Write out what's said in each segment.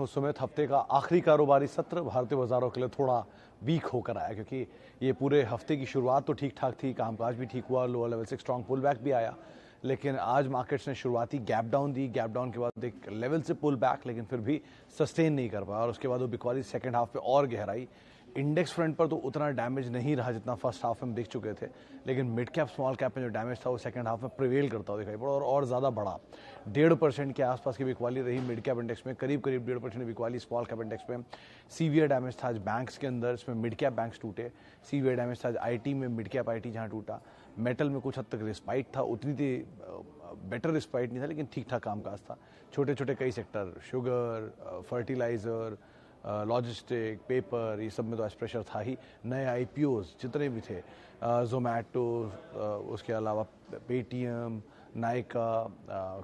उस समय हफ्ते का आखिरी कारोबारी सत्र भारतीय बाजारों के लिए थोड़ा वीक होकर आया, क्योंकि ये पूरे हफ्ते की शुरुआत तो ठीक ठाक थी, कामकाज भी ठीक हुआ, लोअर लेवल से स्ट्रॉन्ग पुल बैक भी आया, लेकिन आज मार्केट्स ने शुरुआती gap down the, gap down के बाद एक लेवल से पुल बैक, लेकिन फिर भी सस्टेन नहीं कर पाया और उसके बाद वो बिकवाली सेकंड हाफ पे और गहराई। इंडेक्स फ्रंट पर तो उतना डैमेज नहीं रहा जितना फर्स्ट हाफ में दिख चुके थे, लेकिन मिड कैप स्मॉल कैप में जो डैमेज था वो सेकंड हाफ में प्रिवेल करता हुआ दिखाई पड़ा और ज़्यादा बड़ा। 1.5% के आसपास की बिकवाली रही मिड कैप इंडेक्स में, करीब 1.5% बिकवाली स्मॉल कैप इंडेक्स में। सीवियर डैमेज था आज बैंक्स के अंदर, इसमें मिड कैप बैंक्स टूटे। सीवियर डैमेज था आज आईटी में, मिड कैप आईटी जहाँ टूटा। मेटल में कुछ हद तक रिस्पाइट था, उतनी थी बेटर रिस्पाइट नहीं था, लेकिन ठीक ठाक कामकाज था। छोटे छोटे कई sector, sugar, fertiliser, logistic, paper, ये सब में तो आज प्रेशर था ही। नए आईपीओज जितने भी थे, जोमैटो, उसके अलावा पेटीएम, नायका,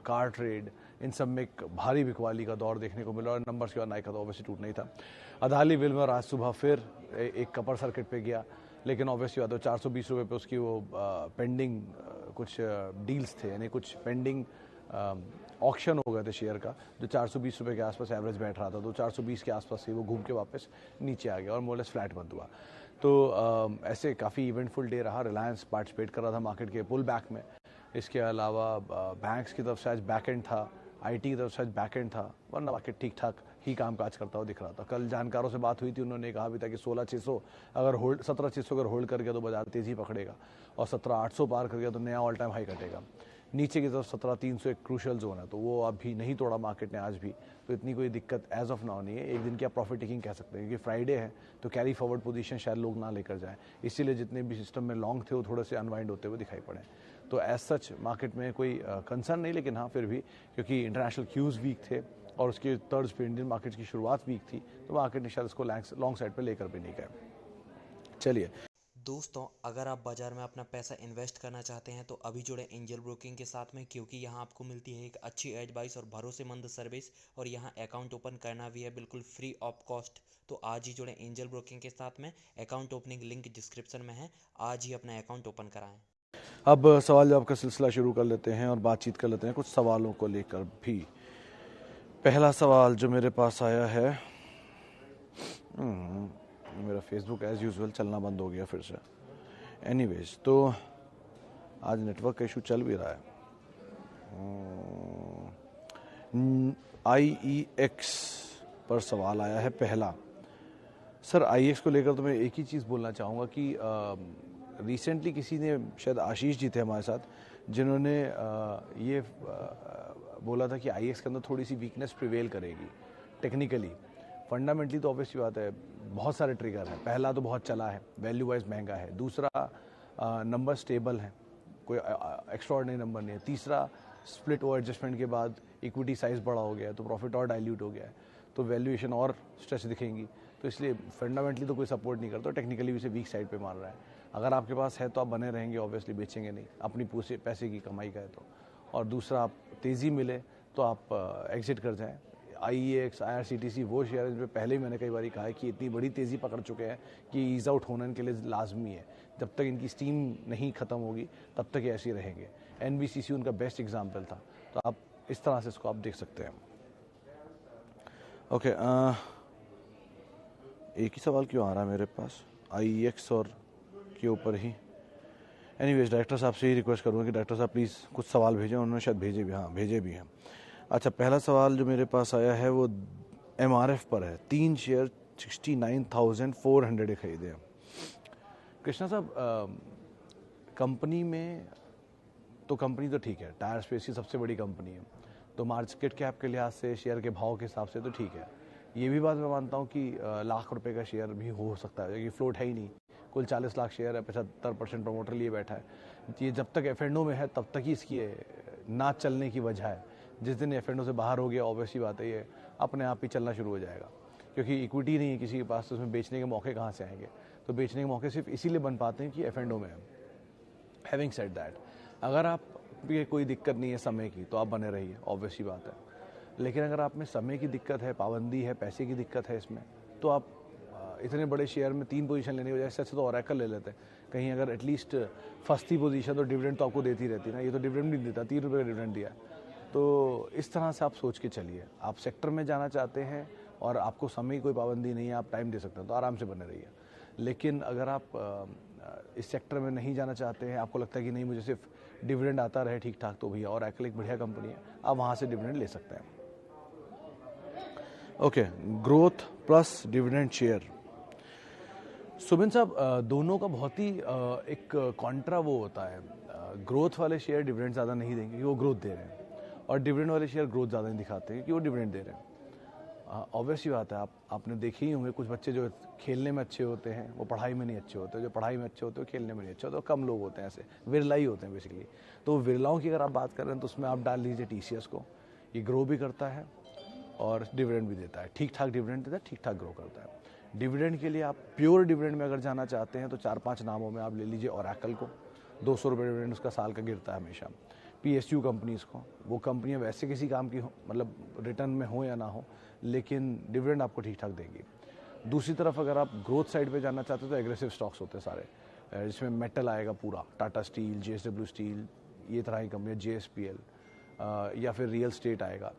कार ट्रेड, इन सब में एक भारी बिकवाली का दौर देखने को मिला और नंबर्स के बाद नायका तो ऑब्वियसली टूटना ही था। अदाली विल्मर आज सुबह फिर एक अपर सर्किट पे गया, लेकिन ऑब्वियसली बात है 420 रुपये पे उसकी वो पेंडिंग कुछ डील्स थे, यानी कुछ पेंडिंग ऑक्शन हो गए थे शेयर का, जो 420 रुपये के आसपास एवरेज बैठ रहा था, तो 420 के आसपास से वो घूम के वापस नीचे आ गया और मोरलेस फ्लैट बंद हुआ। तो ऐसे काफ़ी इवेंटफुल डे रहा। रिलायंस पार्टिसिपेट कर रहा था मार्केट के पुल बैक में। इसके अलावा बैंक्स की तरफ से आज बैक एंड था, आईटी की तरफ से आज बैक एंड था, वरना मार्केट ठीक ठाक ही कामकाज करता हुआ दिख रहा था। कल जानकारों से बात हुई थी, उन्होंने कहा भी था कि 16,600 अगर होल्ड 17,600 अगर होल्ड कर गया तो बाजार तेज़ी पकड़ेगा और 17,800 पार कर गया तो नया ऑल टाइम हाई कटेगा। नीचे की तरफ 17,300 एक क्रूशल जोन है, तो वो अभी नहीं तोड़ा मार्केट ने आज भी, तो इतनी कोई दिक्कत एज ऑफ नाउ नहीं है। एक दिन की आप प्रॉफिट टेकिंग कह सकते हैं, क्योंकि फ्राइडे है तो कैरी फॉरवर्ड पोजीशन शायद लोग ना लेकर जाएं, इसीलिए जितने भी सिस्टम में लॉन्ग थे वो थोड़े से अनवाइंड होते हुए दिखाई पड़े। तो एज सच मार्केट में कोई कंसर्न नहीं, लेकिन हाँ फिर भी क्योंकि इंटरनेशनल क्यूज़ वीक थे और उसके तर्ज पे इंडियन मार्केट की शुरुआत वीक थी, तो मार्केट ने शायद इसको लॉन्ग साइड पर लेकर भी नहीं गए। चलिए दोस्तों, अगर आप बाजार में अपना पैसा इन्वेस्ट करना चाहते हैं तो अभी जुड़े एंजल ब्रोकिंग के साथ में, क्योंकि यहाँ आपको मिलती है एक अच्छी एडवाइस और भरोसेमंद सर्विस, और यहाँ अकाउंट ओपन करना भी है बिल्कुल फ्री ऑफ कॉस्ट। तो आज ही जुड़े एंजल ब्रोकिंग के साथ में, अकाउंट ओपनिंग लिंक डिस्क्रिप्शन में है, आज ही अपना अकाउंट ओपन कराएं। अब सवाल जवाब का सिलसिला शुरू कर लेते हैं और बातचीत कर लेते हैं कुछ सवालों को लेकर भी। पहला सवाल जो मेरे पास आया है, मेरा फेसबुक एज यूजुअल चलना बंद हो गया फिर से। एनीवेज, तो आज नेटवर्क का इशू चल भी रहा है। IEX पर सवाल आया है पहला। सर, IEX को लेकर तो मैं एक ही चीज़ बोलना चाहूँगा कि रिसेंटली किसी ने, शायद आशीष जी थे हमारे साथ, जिन्होंने ये बोला था कि IEX के अंदर थोड़ी सी वीकनेस प्रिवेल करेगी टेक्निकली। फंडामेंटली तो ऑब्वियसली बात है, बहुत सारे ट्रिगर हैं। पहला तो बहुत चला है, वैल्यू वाइज महंगा है। दूसरा, नंबर स्टेबल है, कोई एक्स्ट्राऑर्डिनरी नंबर नहीं है। तीसरा, स्प्लिट ओवर एडजस्टमेंट के बाद इक्विटी साइज बड़ा हो गया है, तो प्रॉफिट और डाइल्यूट हो गया है, तो वैल्यूएशन और स्ट्रेच दिखेंगी। तो इसलिए फंडामेंटली तो कोई सपोर्ट नहीं करता, टेक्निकली भी इसे वीक साइड पे मान रहा है। अगर आपके पास है तो आप बने रहेंगे, ऑब्वियसली बेचेंगे नहीं, अपनी पैसे की कमाई का है तो। और दूसरा, आप तेज़ी मिले तो आप एग्जिट कर जाएँ। IEX, IRCTC वो शेयर जिन पे पहले ही मैंने कई बार कहा है कि इतनी बड़ी तेज़ी पकड़ चुके हैं कि ईज आउट होने के लिए लाजमी है। जब तक इनकी स्टीम नहीं ख़त्म होगी तब तक ये ऐसे ही रहेंगे। NBCC उनका बेस्ट एग्जाम्पल था, तो आप इस तरह से इसको आप देख सकते हैं। ओके, एक ही सवाल क्यों आ रहा है मेरे पास IEX और के ऊपर ही। एनीवेज, डायरेक्टर साहब से ही रिक्वेस्ट करूँगा कि डायरेक्टर साहब प्लीज़ कुछ सवाल भेजें। उन्होंने शायद भेजे भी, हाँ भेजे भी हैं। अच्छा, पहला सवाल जो मेरे पास आया है वो MRF पर है। 3 शेयर 69,400 खरीदे हैं। कृष्णा साहब, कंपनी में तो कंपनी तो ठीक है, टायर स्पेस की सबसे बड़ी कंपनी है, तो मार्केट कैप के लिहाज से, शेयर के भाव के हिसाब से तो ठीक है। ये भी बात मैं मानता हूँ कि लाख रुपए का शेयर भी हो सकता है, क्योंकि फ्लोट है ही नहीं। कुल 40 लाख शेयर है, 75% प्रमोटर लिए बैठा है। ये जब तक F&O में है तब तक ही इसकी ना चलने की वजह है। जिस दिन F&O से बाहर हो गया, ऑब्वियसली बात है ये अपने आप ही चलना शुरू हो जाएगा, क्योंकि इक्विटी नहीं है किसी के पास, तो उसमें बेचने के मौके कहाँ से आएंगे। तो बेचने के मौके सिर्फ इसीलिए बन पाते हैं कि F&O में है। हैविंग सेड दैट, अगर आप ये कोई दिक्कत नहीं है समय की, तो आप बने रहिए, ऑब्वियसली बात है। लेकिन अगर आप में समय की दिक्कत है, पाबंदी है, पैसे की दिक्कत है इसमें, तो आप इतने बड़े शेयर में 3 पोजीशन लेने की वजह से तो ओरेकल ले लेते हैं। कहीं अगर एटलीस्ट फंसती पोजीशन तो डिविडेंड तो आपको देती रहती ना, ये तो डिविडेंड नहीं देता, 3 रुपये का डिविडेंड दिया। तो इस तरह से आप सोच के चलिए। आप सेक्टर में जाना चाहते हैं और आपको समय की कोई पाबंदी नहीं है, आप टाइम दे सकते हैं, तो आराम से बने रहिए। लेकिन अगर आप इस सेक्टर में नहीं जाना चाहते हैं, आपको लगता है कि नहीं मुझे सिर्फ डिविडेंड आता रहे ठीक ठाक, तो भैया ओरेकल एक बढ़िया कंपनी है, आप वहाँ से डिविडेंड ले सकते हैं। Okay, growth plus dividend share. Subin साहब, दोनों का बहुत ही एक कॉन्ट्रा वो होता है। ग्रोथ वाले शेयर डिविडेंड ज़्यादा नहीं देंगे कि वो ग्रोथ दे रहे हैं, और डिविडेंड वाले शेयर ग्रोथ ज़्यादा नहीं दिखाते हैं कि वो डिविडेंड दे रहे हैं। ऑब्वियस ही बात है, आपने देखे ही होंगे कुछ बच्चे जो खेलने में अच्छे होते हैं वो पढ़ाई में नहीं अच्छे होते, जो पढ़ाई में अच्छे होते हैं वो खेलने में नहीं अच्छे होते, कम लोग होते हैं ऐसे, विरला ही होते हैं बेसिकली। तो विरलाओं की अगर आप बात कर रहे हैं तो उसमें आप डाल लीजिए TCS को। ये ग्रो भी करता है और डिविडेंड भी देता है, ठीक ठाक डिविडेंड देता है, ठीक ठाक ग्रो करता है। डिविडेंड के लिए आप प्योर डिविडेंड में अगर जाना चाहते हैं तो 4-5 नामों में आप ले लीजिए ओरेकल को, 200 रुपये डिविडेंड उसका साल का गिरता है हमेशा। PSU कंपनीज़ को, वो कंपनियां वैसे किसी काम की हो, मतलब रिटर्न में हो या ना हो, लेकिन डिविडेंड आपको ठीक ठाक देंगी। दूसरी तरफ अगर आप ग्रोथ साइड पे जाना चाहते हो तो एग्रेसिव स्टॉक्स होते हैं सारे, जिसमें मेटल आएगा पूरा, टाटा स्टील, JSW स्टील, ये तरह की कंपनियाँ, JSPL, या फिर रियल स्टेट आएगा।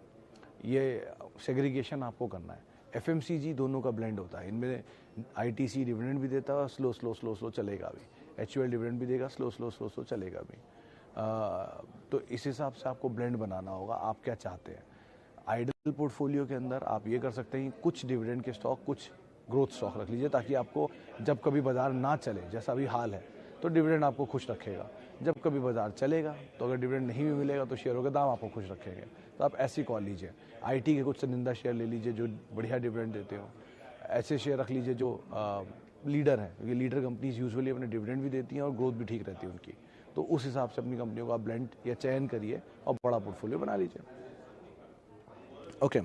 ये सेग्रीगेशन आपको करना है। FMCG दोनों का ब्लेंड होता है, इनमें ITC डिविडेंड भी देता है और स्लो चलेगा भी, HUL डिविडेंड भी देगा, स्लो चलेगा भी। तो इस हिसाब से आपको ब्लेंड बनाना होगा, आप क्या चाहते हैं। आइडल पोर्टफोलियो के अंदर आप ये कर सकते हैं, कुछ डिविडेंड के स्टॉक, कुछ ग्रोथ स्टॉक रख लीजिए, ताकि आपको जब कभी बाजार ना चले, जैसा अभी हाल है, तो डिविडेंड आपको खुश रखेगा। जब कभी बाजार चलेगा तो अगर डिविडेंड नहीं भी मिलेगा तो शेयरों के दाम आपको खुश रखेंगे, तो आप ऐसी कॉल लीजिए। IT के कुछ चुनिंदा शेयर ले लीजिए जो बढ़िया डिविडेंड देते हो, ऐसे शेयर रख लीजिए जो लीडर हैं, क्योंकि लीडर कंपनीज यूजुअली अपने डिविडेंड भी देती हैं और ग्रोथ भी ठीक रहती है उनकी। तो उस हिसाब से अपनी कंपनियों का ब्लेंड या चयन करिए और बड़ा पोर्टफोलियो बना लीजिए। ओके,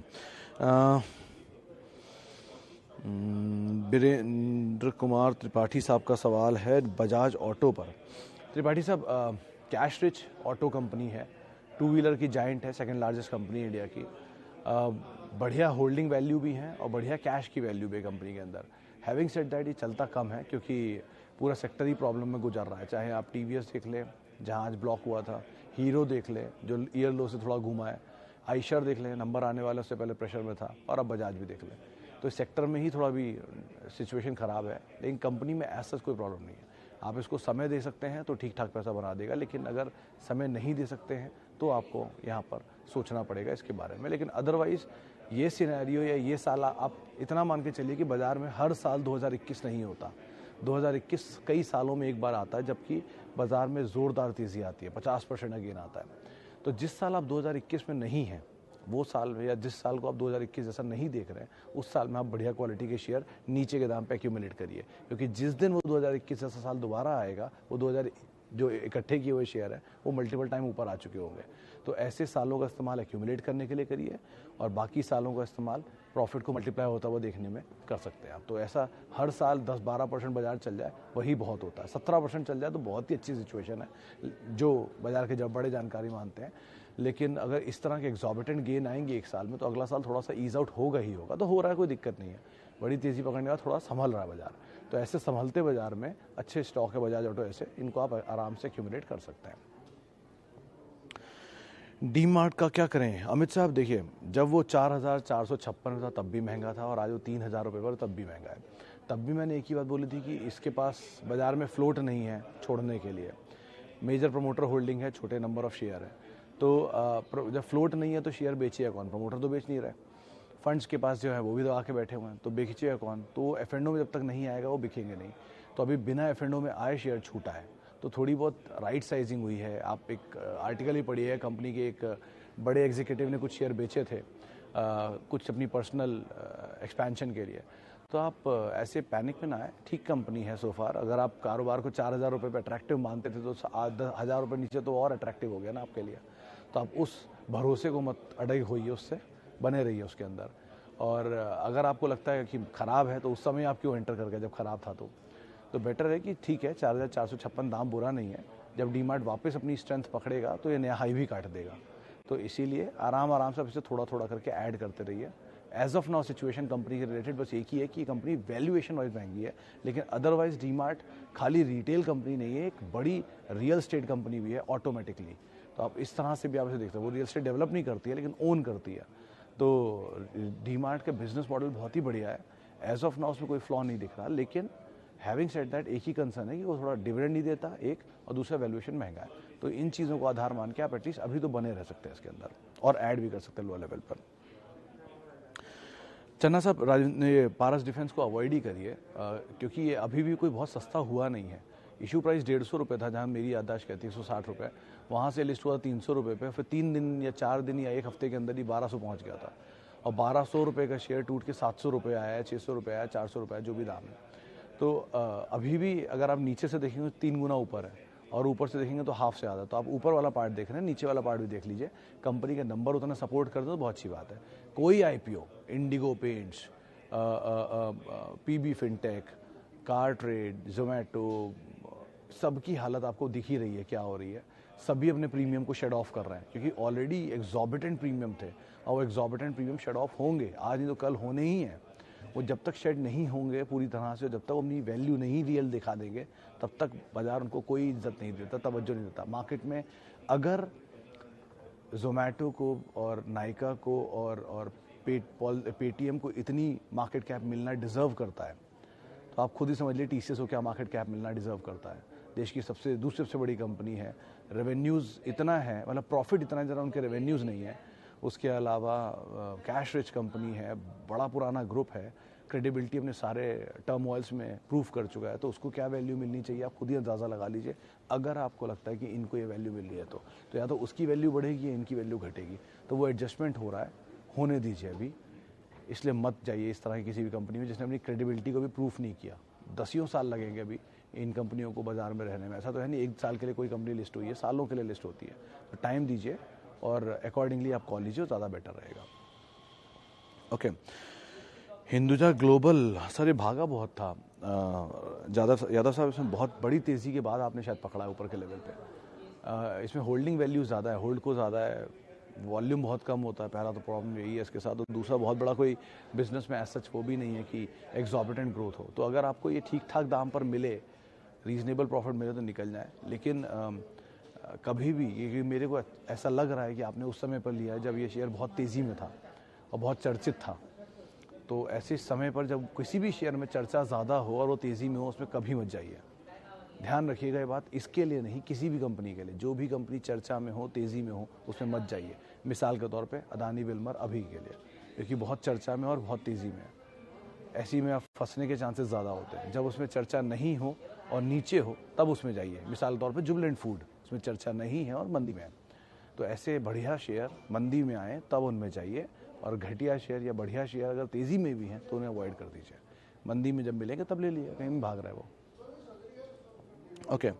वीरेंद्र कुमार त्रिपाठी साहब का सवाल है बजाज ऑटो पर। त्रिपाठी साहब, कैश रिच ऑटो कंपनी है, 2 व्हीलर की जाइंट है, सेकंड लार्जेस्ट कंपनी है इंडिया की। बढ़िया होल्डिंग वैल्यू भी है और बढ़िया कैश की वैल्यू भी है कंपनी के अंदर। हैविंग सेड दैट, ये चलता कम है क्योंकि पूरा सेक्टर ही प्रॉब्लम में गुजर रहा है। चाहे आप TVS देख लें जहाँ आज ब्लॉक हुआ था, हीरो देख लें जो ईयर लो से थोड़ा घूमा है, आइशर देख लें, नंबर आने वाले उससे पहले प्रेशर में था, और अब बजाज भी देख लें। तो इस सेक्टर में ही थोड़ा भी सिचुएशन ख़राब है, लेकिन कंपनी में ऐसा कोई प्रॉब्लम नहीं है। आप इसको समय दे सकते हैं तो ठीक ठाक पैसा बना देगा, लेकिन अगर समय नहीं दे सकते हैं तो आपको यहाँ पर सोचना पड़ेगा इसके बारे में। लेकिन अदरवाइज़ ये सिनेरियो या ये साल आप इतना मान के चलिए कि बाज़ार में हर साल 2021 नहीं होता, 2021 कई सालों में एक बार आता है, जबकि बाज़ार में ज़ोरदार तेज़ी आती है, 50% अगेन आता है। तो जिस साल आप 2021 में नहीं हैं, वो साल में, या जिस साल को आप 2021 जैसा नहीं देख रहे हैं, उस साल में आप बढ़िया क्वालिटी के शेयर नीचे के दाम पे एक्यूमुलेट करिए, क्योंकि जिस दिन वो 2021 जैसा साल दोबारा आएगा, वो 2000 जो इकट्ठे किए हुए शेयर हैं वो मल्टीपल टाइम ऊपर आ चुके होंगे। तो ऐसे सालों का इस्तेमाल एक्यूमुलेट करने के लिए करिए, और बाकी सालों का इस्तेमाल प्रॉफिट को मल्टीप्लाई होता हुआ देखने में कर सकते हैं आप। तो ऐसा हर साल 10-12% बाजार चल जाए वही बहुत होता है, 17% चल जाए तो बहुत ही अच्छी सिचुएशन है, जो बाजार के जब बड़े जानकारी मानते हैं। लेकिन अगर इस तरह के एग्जॉर्बिटेंट गेन आएंगे एक साल में, तो अगला साल थोड़ा सा ईज आउट होगा ही होगा। तो हो रहा है, कोई दिक्कत नहीं है, बड़ी तेज़ी पकड़ने का थोड़ा संभल रहा है बाजार। तो ऐसे संभलते बाजार में अच्छे स्टॉक है बजाज ऑटो, ऐसे इनको आप आराम से एक्यूमुलेट कर सकते हैं। डीमार्ट का क्या करें अमित साहब? देखिए, जब वो 4,456 था तब भी महंगा था, और आज वो 3,000 रुपये पर तब भी महंगा है। तब भी मैंने एक ही बात बोली थी कि इसके पास बाज़ार में फ्लोट नहीं है छोड़ने के लिए, मेजर प्रमोटर होल्डिंग है, छोटे नंबर ऑफ शेयर है। तो जब फ्लोट नहीं है तो शेयर बेचिएगा कौन? प्रमोटर तो बेच नहीं रहा है, फंड्स के पास जो है वो भी दबा के बैठे हुए हैं, तो बेचिएगा कौन? तो F&O में जब तक नहीं आएगा वो बिकेंगे नहीं। तो अभी बिना F&O में आए शेयर छूटा है, तो थोड़ी बहुत राइट साइजिंग हुई है। आप एक आर्टिकल ही पढ़िए है, कंपनी के एक बड़े एग्जीक्यूटिव ने कुछ शेयर बेचे थे, कुछ अपनी पर्सनल एक्सपेंशन के लिए। तो आप ऐसे पैनिक में ना आए, ठीक कंपनी है सो फार। अगर आप कारोबार को 4,000 रुपये पर अट्रैक्टिव मानते थे तो 10,000 रुपये नीचे तो और अट्रैक्टिव हो गया ना आपके लिए। तो आप उस भरोसे को मत अड़े होइए, उससे बने रहिए उसके अंदर। और अगर आपको लगता है कि ख़राब है तो उस समय आप क्यों एंटर कर गए जब ख़राब था? तो बेटर है कि ठीक है, 4,456 दाम बुरा नहीं है। जब डीमार्ट वापस अपनी स्ट्रेंथ पकड़ेगा तो ये नया हाई भी काट देगा। तो इसीलिए आराम से इसे थोड़ा थोड़ा करके ऐड करते रहिए। As of now situation company के रिलेटेड बस एक ही है कि कंपनी वैल्यूएशन वाइज महंगी है, लेकिन अदरवाइज डीमार्ट खाली रिटेल कंपनी नहीं है, एक बड़ी रियल एस्टेट कंपनी भी है ऑटोमेटिकली। तो आप इस तरह से भी आप इसे देखते हैं, वो रियल एस्टेट डेवलप नहीं करती है लेकिन ओन करती है। तो डीमार्ट का बिजनेस मॉडल बहुत ही बढ़िया है, एज ऑफ नाउ उसमें कोई फ्लॉ नहीं दिख रहा, लेकिन हैविंग सेड दैट एक ही कंसर्न है कि वो थोड़ा डिविडेंड नहीं देता एक, और दूसरा वैल्यूएशन महंगा है। तो इन चीज़ों को आधार मान के आप एटलीस्ट अभी तो बने रह सकते हैं इसके अंदर और ऐड भी कर सकते हैं लो लेवल पर। चन्ना साहब ने पारस डिफेंस को अवॉइड ही करिए, क्योंकि ये अभी भी कोई बहुत सस्ता हुआ नहीं है। इशू प्राइस 150 रुपये था, जहाँ मेरी याददाश्त कहती है 160 रुपये, वहाँ से लिस्ट हुआ 300 रुपये पे, फिर 3 दिन या 4 दिन या एक हफ्ते के अंदर ही 1200 पहुँच गया था, और 1200 रुपये का शेयर टूट के 700 रुपये आया, 600 रुपये आया, 400 रुपये आया, जो भी दाम है। तो अभी भी अगर आप नीचे से देखेंगे तो 3 गुना ऊपर है, और ऊपर से देखेंगे तो हाफ से ज़्यादा। तो आप ऊपर वाला पार्ट देख रहे हैं, नीचे वाला पार्ट भी देख लीजिए। कंपनी का नंबर उतना सपोर्ट कर दो तो बहुत अच्छी बात है। कोई IPO, Indigo Paints, PB Fintech, CarTrade, Zomato, सबकी हालत आपको दिख ही रही है क्या हो रही है। सभी अपने प्रीमियम को शेड ऑफ कर रहे हैं, क्योंकि ऑलरेडी एग्जॉर्बिटेंट प्रीमियम थे, और वो एग्जॉर्बिटेंट प्रीमियम शेड ऑफ होंगे, आज नहीं तो कल होने ही हैं। वो जब तक शेड नहीं होंगे पूरी तरह से, जब तक अपनी वैल्यू नहीं रियल दिखा देंगे, तब तक बाजार उनको कोई इज्जत नहीं देता, तवज्जो नहीं देता मार्केट में। अगर जोमेटो को और नाइका को और पेटीएम को इतनी मार्केट कैप मिलना डिजर्व करता है, तो आप खुद ही समझ लीजिए टीसीएस को क्या मार्केट कैप मिलना डिजर्व करता है। देश की दूसरी सबसे बड़ी कंपनी है, रेवेन्यूज़ इतना है, मतलब प्रॉफिट इतना है, जरा उनके रेवेन्यूज़ नहीं है। उसके अलावा कैश रिच कंपनी है, बड़ा पुराना ग्रुप है, क्रेडिबिलिटी अपने सारे टर्मोइल्स में प्रूव कर चुका है, तो उसको क्या वैल्यू मिलनी चाहिए आप खुद ही अंदाज़ा लगा लीजिए। अगर आपको लगता है कि इनको ये वैल्यू मिल रही है, तो या तो उसकी वैल्यू बढ़ेगी या इनकी वैल्यू घटेगी। तो वो एडजस्टमेंट हो रहा है, होने दीजिए अभी। इसलिए मत जाइए इस तरह की किसी भी कंपनी में जिसने अपनी क्रेडिबिलिटी को भी प्रूफ नहीं किया। 10 साल लगेंगे अभी इन कंपनियों को बाजार में रहने में। ऐसा तो है नहीं 1 साल के लिए कोई कंपनी लिस्ट हुई है, सालों के लिए लिस्ट होती है। तो टाइम दीजिए और अकॉर्डिंगली आप कॉल लीजिए, ज़्यादा बेटर रहेगा। ओके, हिंदुजा ग्लोबल, सर ये भागा बहुत था यादव साहब, इसमें बहुत बड़ी तेज़ी के बाद आपने शायद पकड़ा है ऊपर के लेवल पे। इसमें होल्डिंग वैल्यू ज़्यादा है, होल्ड को ज़्यादा है, वॉल्यूम बहुत कम होता है। पहला तो प्रॉब्लम यही है इसके साथ, और दूसरा बहुत बड़ा कोई बिजनेस में एज सच वो भी नहीं है कि एग्जॉर्बिटेंट ग्रोथ हो। तो अगर आपको ये ठीक ठाक दाम पर मिले, रीजनेबल प्रॉफिट मिले तो निकल जाए। लेकिन कभी भी ये मेरे को ऐसा लग रहा है कि आपने उस समय पर लिया जब ये शेयर बहुत तेज़ी में था और बहुत चर्चित था। तो ऐसे समय पर जब किसी भी शेयर में चर्चा ज़्यादा हो और वो तेज़ी में हो, उसमें कभी मत जाइए। ध्यान रखिएगा ये बात, इसके लिए नहीं, किसी भी कंपनी के लिए, जो भी कंपनी चर्चा में हो, तेज़ी में हो, उसमें मत जाइए। मिसाल के तौर पे अदानी विल्मर अभी के लिए, क्योंकि बहुत चर्चा में और बहुत तेज़ी में है, ऐसी में आप फंसने के चांसेस ज़्यादा होते हैं। जब उसमें चर्चा नहीं हो और नीचे हो तब उसमें जाइए। मिसाल के तौर पे जुबिलेंट फूड, उसमें चर्चा नहीं है और मंदी में है, तो ऐसे बढ़िया शेयर मंदी में आए तब उनमें जाइए, और घटिया शेयर या बढ़िया शेयर अगर तेज़ी में भी हैं तो उन्हें अवॉइड कर दीजिए। मंदी में जब मिलेंगे तब ले लीजिए, कहीं भाग रहा है वो। Okay,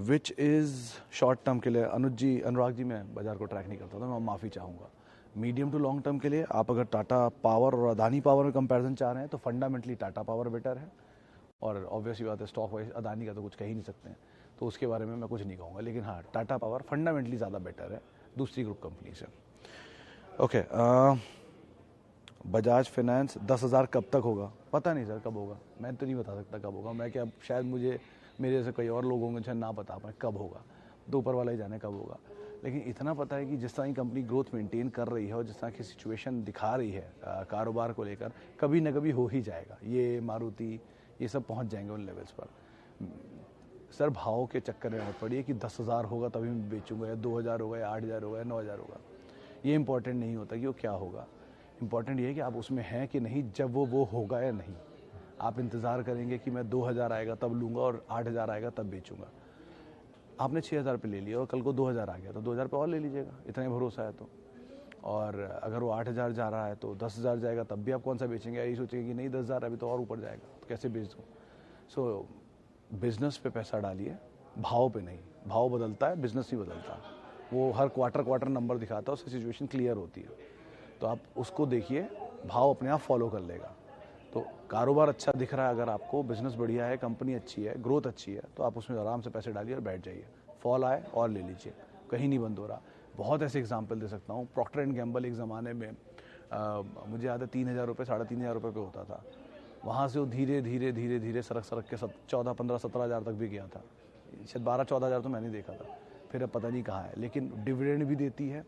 which is short term के लिए अनुराग जी मैं बाजार को ट्रैक नहीं करता था, मैं माफ़ी चाहूँगा। मीडियम टू लॉन्ग टर्म के लिए आप अगर टाटा पावर और अदानी पावर में कंपैरिजन चाह रहे हैं तो फंडामेंटली टाटा पावर बेटर है, और ऑब्वियसली बात है स्टॉक वाइज अदानी का तो कुछ कह ही नहीं सकते हैं, तो उसके बारे में मैं कुछ नहीं कहूँगा। लेकिन हाँ, टाटा पावर फंडामेंटली ज़्यादा बेटर है दूसरी ग्रुप कंपनी से। ओके, बजाज फाइनेंस 10,000 कब तक होगा? पता नहीं सर कब होगा, मैं तो नहीं बता सकता कब होगा। मैं क्या, शायद मेरे जैसे कई और लोग होंगे शायद ना बता पाए कब होगा, तो ऊपर वाला ही जाने कब होगा। लेकिन इतना पता है कि जिस तरह की कंपनी ग्रोथ मेंटेन कर रही है और जिस तरह की सिचुएशन दिखा रही है कारोबार को लेकर, कभी ना कभी हो ही जाएगा। ये मारुति ये सब पहुंच जाएंगे उन लेवल्स पर। सर भाव के चक्कर में मत पड़िए कि 10,000 होगा तभी मैं बेचूंगा, या 2,000 होगा, या 8,000 होगा, या 9,000 होगा। ये इंपॉर्टेंट नहीं होता कि वो क्या होगा, इंपॉर्टेंट ये है कि आप उसमें हैं कि नहीं जब वो होगा या नहीं। आप इंतज़ार करेंगे कि मैं 2,000 आएगा तब लूँगा और 8,000 आएगा तब बेचूंगा। आपने 6,000 पे ले लिया और कल को 2,000 आ गया तो 2,000 पे और ले लीजिएगा, इतना ही भरोसा है तो। और अगर वो 8,000 जा रहा है तो 10,000 जाएगा तब भी आप कौन सा बेचेंगे? यही सोचेंगे कि नहीं 10,000 अभी तो और ऊपर जाएगा तो कैसे बेच दूँ। सो बिजनेस पे पैसा डालिए, भाव पे नहीं। भाव बदलता है, बिजनेस नहीं बदलता। वो हर क्वार्टर नंबर दिखाता है, उससे सिचुएशन क्लियर होती है। तो आप उसको देखिए, भाव अपने आप फॉलो कर लेगा। तो कारोबार अच्छा दिख रहा है, अगर आपको बिजनेस बढ़िया है, कंपनी अच्छी है, ग्रोथ अच्छी है, तो आप उसमें आराम से पैसे डालिए और बैठ जाइए। फॉल आए और ले लीजिए, कहीं नहीं बंद हो रहा। बहुत ऐसे एग्जाम्पल दे सकता हूँ। प्रॉक्टर एंड गैम्बल एक ज़माने में मुझे याद है 3,000 रुपये 3,500 रुपये पे होता था। वहाँ से वो धीरे धीरे सरक के 14, 15, 17,000 तक भी गया था। शायद 12, 14,000 तो मैंने देखा था, फिर अब पता नहीं कहाँ है। लेकिन डिविडेंड भी देती है,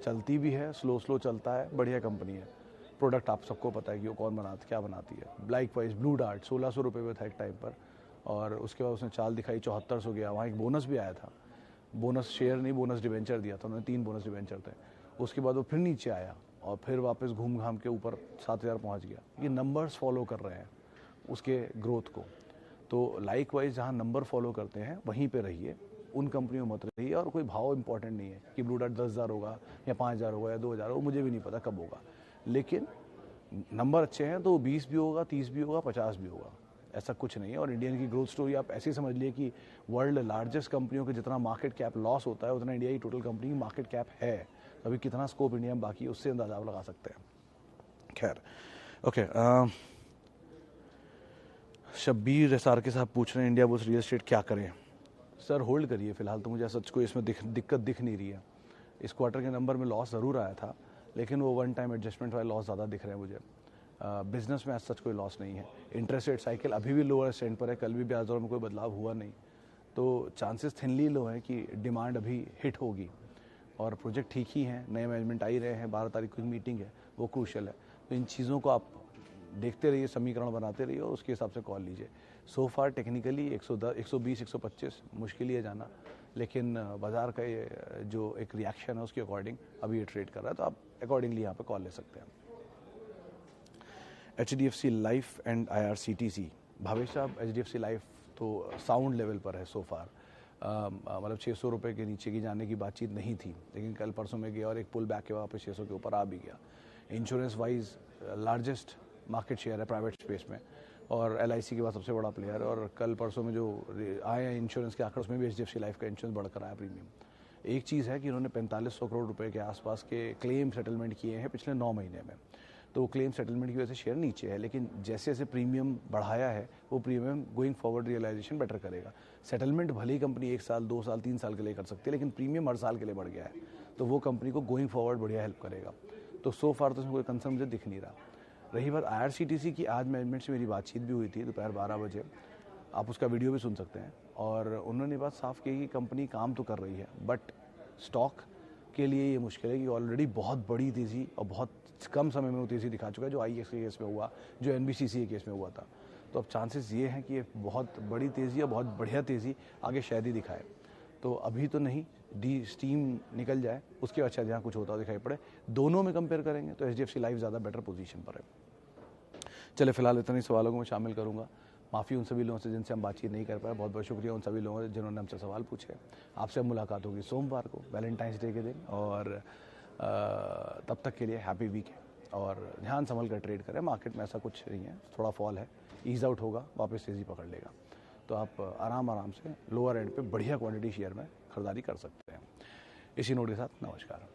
चलती भी है, स्लो स्लो चलता है, बढ़िया कंपनी है। प्रोडक्ट आप सबको पता है कि वो कौन बनाती क्या बनाती है। लाइकवाइज ब्लू डार्ट 1600 रुपये में था एक टाइम पर, और उसके बाद उसने चाल दिखाई 7400 गया। वहाँ एक बोनस भी आया था, बोनस शेयर नहीं, बोनस डिवेंचर दिया था उन्होंने, 3 बोनस डिवेंचर थे। उसके बाद वो फिर नीचे आया और फिर वापस घूम घाम के ऊपर 7000 पहुँच गया। ये नंबर्स फॉलो कर रहे हैं उसके ग्रोथ को। तो लाइकवाइज जहाँ नंबर फॉलो करते हैं वहीं पे रहिए, उन कंपनियों मत रहिए। और कोई भाव इंपॉर्टेंट नहीं है कि ब्लू डार्ट 10,000 होगा या 5,000 होगा या 2,000 होगा, मुझे भी नहीं पता कब होगा, लेकिन नंबर अच्छे हैं तो 20 भी होगा, 30 भी होगा, 50 भी होगा, ऐसा कुछ नहीं है। और इंडियन की ग्रोथ स्टोरी आप ऐसे ही समझ लिए कि वर्ल्ड लार्जेस्ट कंपनियों के जितना मार्केट कैप लॉस होता है उतना इंडिया की टोटल कंपनी की मार्केट कैप है। अभी कितना स्कोप इंडिया में बाकी है उससे अंदाजा आप लगा सकते हैं। खैर ओके, शब्बीर एसआर के साहब पूछ रहे हैं इंडिया बुल्स रियल एस्टेट क्या करें। सर होल्ड करिए फिलहाल, तो मुझे सच को इसमें दिक्कत दिख नहीं रही है। इस क्वार्टर के नंबर में लॉस ज़रूर आया था, लेकिन वो वन टाइम एडजस्टमेंट वाले लॉस ज़्यादा दिख रहे हैं मुझे। बिजनेस में आज सच कोई लॉस नहीं है। इंटरेस्ट रेट साइकिल अभी भी लोअर स्टैंड पर है, कल भी ब्याज दरों में कोई बदलाव हुआ नहीं, तो चांसेस थिनली लो हैं कि डिमांड अभी हिट होगी। और प्रोजेक्ट ठीक ही हैं, नए मैनेजमेंट आ ही रहे हैं, 12 तारीख को मीटिंग है, वो क्रूशियल है। तो इन चीज़ों को आप देखते रहिए, समीकरण बनाते रहिए और उसके हिसाब से कॉल लीजिए। सो फार टेक्निकली 110, 120, 125 मुश्किल ही है जाना, लेकिन बाजार का ये जो एक रिएक्शन है उसके अकॉर्डिंग अभी ये ट्रेड कर रहा है, तो आप अकॉर्डिंगली यहाँ पे कॉल ले सकते हैं। HDFC life and IRCTC, Bhavesh साहब HDFC लाइफ तो साउंड लेवल पर है सो फार, मतलब 600 रुपये के नीचे की जाने की बातचीत नहीं थी, लेकिन कल परसों में गया और एक पुल बैक के वापस 600 के ऊपर आ भी गया। Insurance wise largest market share है प्राइवेट स्पेस में, और LIC के बाद सबसे बड़ा प्लेयर है। और कल परसों में जो आए हैं इंश्योरेंस के आंकड़े, उसमें भी HDFC लाइफ का इंश्योरेंस बढ़कर आया प्रीमियम। एक चीज़ है कि उन्होंने 4500 करोड़ रुपए के आसपास के क्लेम सेटलमेंट किए हैं पिछले 9 महीने में, तो क्लेम सेटलमेंट की वजह से शेयर नीचे है, लेकिन जैसे जैसे प्रीमियम बढ़ाया है वो premium going forward realisation better करेगा। सेटलमेंट भले ही कंपनी 1 साल 2 साल 3 साल के लिए कर सकती है, लेकिन प्रीमियम हर साल के लिए बढ़ गया है, तो वो कंपनी को गोइंग फॉरवर्ड बढ़िया हेल्प करेगा। तो सो फार तो उसमें कोई कंसर्न मुझे दिख नहीं रहा। रही बात IRCTC की, आज मैनेजमेंट से मेरी बातचीत भी हुई थी दोपहर 12 बजे, आप उसका वीडियो भी सुन सकते हैं। और उन्होंने बात साफ की कि कंपनी काम तो कर रही है, बट स्टॉक के लिए ये मुश्किल है कि ऑलरेडी बहुत बड़ी तेज़ी और बहुत कम समय में वो तेज़ी दिखा चुका है, जो IEX के केस में हुआ, जो NBCC के केस में हुआ था। तो अब चांसेस ये हैं कि ये बहुत बड़ी तेज़ी और बहुत बढ़िया तेज़ी आगे शायद ही दिखाए। तो अभी तो नहीं, स्टीम निकल जाए उसके बाद शायद यहाँ कुछ होता दिखाई पड़े। दोनों में कंपेयर करेंगे तो HDFC लाइफ ज़्यादा बेटर पोजीशन पर है। चले फिलहाल इतने ही सवालों को मैं शामिल करूँगा। माफ़ी उन सभी लोगों से जिनसे हम बातचीत नहीं कर पाए, बहुत बहुत शुक्रिया उन सभी लोगों से जिन्होंने हमसे सवाल पूछे। आपसे मुलाकात होगी सोमवार को, वैलेंटाइंस डे के दिन, और तब तक के लिए हैप्पी वीक है और ध्यान संभल कर ट्रेड करें। मार्केट में ऐसा कुछ नहीं है, थोड़ा फॉल है, ईज आउट होगा, वापस तेज़ी पकड़ लेगा, तो आप आराम से लोअर एंड पे बढ़िया क्वांटिटी शेयर में खरीदारी कर सकते हैं। इसी नोट के साथ नमस्कार।